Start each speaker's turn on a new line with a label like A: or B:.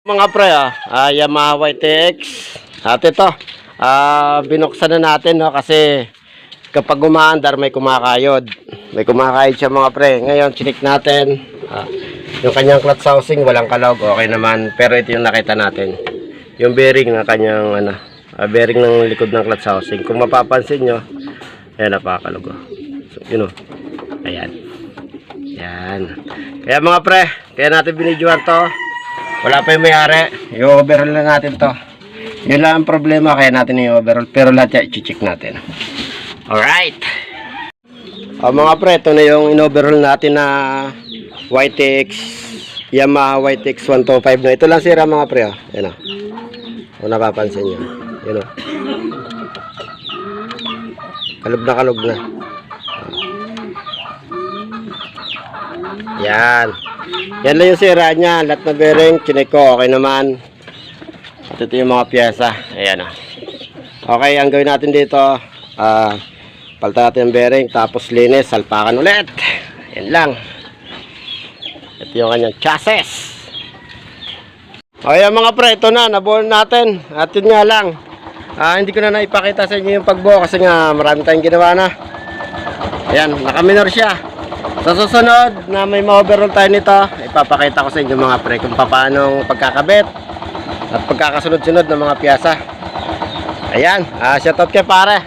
A: Mga pre, Yamaha YTX. At ito, binuksan na natin, no, kasi kapag umaandar may kumakayod. May kumakayod siya mga pre. Ngayon, chinik natin. Yung kanyang clutch housing, walang kalog. Okay naman. Pero ito yung nakita natin. Yung bearing na kanyang, bearing ng likod ng clutch housing. Kung mapapansin nyo, ayan, napakalog. So, yun o. Ayan. Ayan. Kaya mga pre, kaya natin binidyohan to. Wala pa yung may-ari. I-overhaul na natin to. Yun lang ang problema, kaya natin i-overhaul. Pero lahat yan, i-check natin. Alright. Mga pre, ito na yung in-overhaul natin na YTX, Yamaha YTX 125 na. Ito lang sira mga pre. Yan o. Kung napapansin nyo. Yan o. Kalog na kalog na. Yan. Yan lang yung sira niya. Lahat na bearing, chinek ko, okay naman. At ito yung mga pyesa. Ayan o. Okay, ang gawin natin dito, palitan natin ang bearing, tapos linis, salpakan ulit. Yan lang. Ito yung kanyang chassis. Okay mga pre, ito na, nabuo natin. At yun nga lang, hindi ko na naipakita sa inyo yung pagbuo kasi nga marami tayong ginawa na. Ayan, nakaminor siya. Sa susunod na may ma-overhaul tayo nito, ipapakita ko sa inyo mga pre kung paano pagkakabit at pagkakasunod-sunod ng mga piyasa. Ayan, shoutout kay pare.